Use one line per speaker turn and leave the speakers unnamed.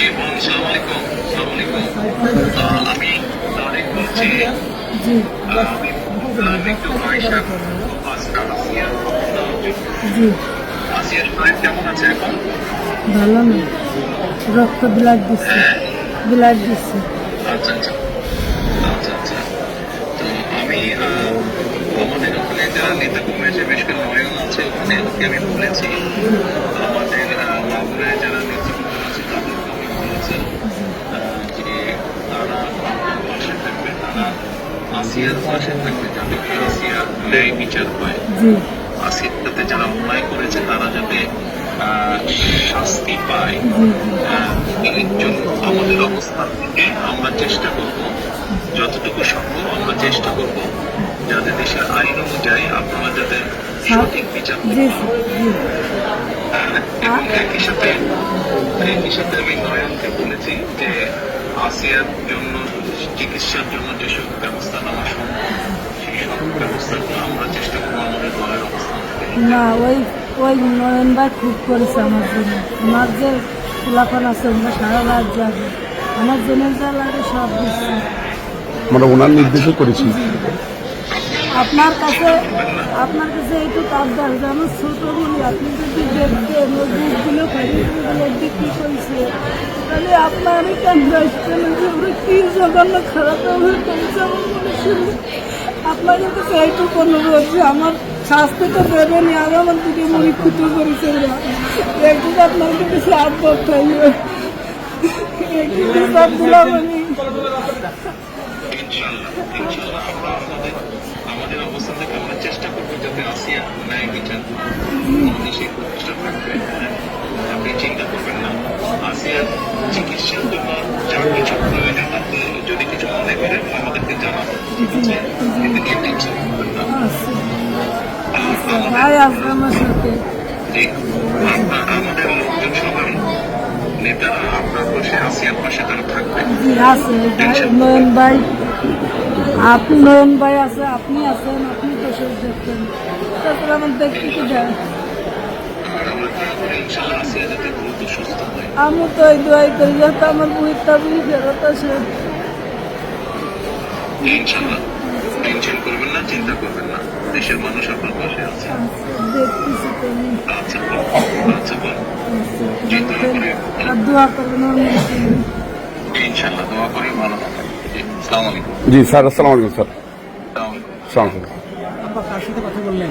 জি বলুন, সালাম আলাইকুম। সালাম আলাইকুম। আমি তারেক বলছি।
জি
আমি একটু আয়শা আসিয়া।
জি
আসিয়ার শরীর কেমন আছে এখন?
ভালো না, রক্ত ব্লাড দিচ্ছে,
হ্যাঁ,
ব্লাড দিচ্ছে।
আচ্ছা আচ্ছা আচ্ছা আচ্ছা। তো আমি আমাদের ওখানে যারা নেতা কর্মী আছে, বেশ করে নয়ন আছে ওখানে, ওকে আমি বলেছি। আমাদের মাগুরায় যারা নেতৃবৃন্দ আছে তাদেরকে আমি বলেছি যে তারা আমার পাশে থাকবে, তারা আসিয়ার পাশে থাকবে, যাতে করে আসিয়া ন্যায় বিচার হয়।
জি
আসিয়ার সাথে যারা অন্যায় করেছে তারা যাতে শাস্তি পায়।
জি
এর জন্য আমাদের অবস্থান থেকে আমরা চেষ্টা করব, যতটুকু সম্ভব আমরা চেষ্টা করব যাতে দেশের আইন অনুযায়ী আপনারা যাতে সঠিক বিচার
জি
করতে পারেন।
জি
এবং একই সাথে আমি নয়নকে বলেছি যে আসিয়ার জন্য চিকিৎসার জন্য যেসব ব্যবস্থা নেওয়া সম্ভব সেই সব ব্যবস্থাগুলো আমরা চেষ্টা করবো আমাদের দলের অবস্থান থেকে নিতে।
না, ওই ওই নয়ন ভাই খুব করেছে আমার জন্য। আমার যে খোলাফান আছে ওরা সারা রাত যাবে, আমার জন্য যা লাগে সব দিচ্ছে।
আমরা ওনার নির্দেশও করেছি।
আপনার কাছে আপনার কাছে এইটুকু আবদার যে আমার ছোট বলি, আপনি যদি দেখতেন ওই বুকগুলো ফেরিগুলো বিক্রি করেছে, তাহলে আপনার আমি কেন আসতেন যে ওরা কি জঘন্য খারাপ ব্যবহার করেছে আমার মনে শুনলে। আপনাদের কাছে এইটুকু অনুরোধ যে আমার শাস্তি তো দেবেনি, আর আমার দিকে পরীক্ষিত করেছে ওরা, একটু আপনার কাছে আবদার চাইবে, একটু সব দিলাম আমি।
ইনশাআল্লাহ আমরা আমাদের অবস্থান থেকে আমরা চেষ্টা করবো যাতে আসিয়া ন্যায় বিচার হয়। আমাদের সেই প্রচেষ্টা থাকবে। আপনি চিন্তা করবেন না, আসিয়ার চিকিৎসার জন্য যা কিছু প্রয়োজন আপনি যদি কিছু মনে করেন আমাদেরকে জানাবেন, ঠিক আছে? এতে নিয়ে টেনশন করবেন না।
ভাই আসবে আমার সাথে।
জি, আমাদের লোকজন সবাই নেতারা আপনার পাশে, আসিয়ার পাশে তারা থাকবে।
জি আছে ভাই, নয়ন ভাই, আপনি নয়ন ভাই আছে, আপনি আছেন, আপনি তো সব দেখতেন, তারপরে আমার দেখতে কি যায়।
আর আমরা দোয়া করি ইনশাআল্লাহ আসিয়া যাতে দ্রুত সুস্থ হয়।
আমি তো এই দোয়াই করি যাতে আমার বুড়িটা বুড়ি ফেরত আসে।
ইনশাআল্লাহ টেনশন করবেন না, চিন্তা করবেন না, দেশের মানুষ আপনার পাশে আছে।
দেখতেছি তো আমি।
আচ্ছা বল, আচ্ছা বল। জি, দোয়া
দেখতেন
করি।
আর দোয়া করবেন আমার জন্য।
ইনশাআল্লাহ দোয়া করি, ভালো থাকেন। জি, আসসালামু আলাইকুম।
জি স্যার, আসসালামু আলাইকুম স্যার।
আসসালামু আলাইকুম।
আসসালামু আলাইকুম।
আব্বা কার সাথে কথা বললেন?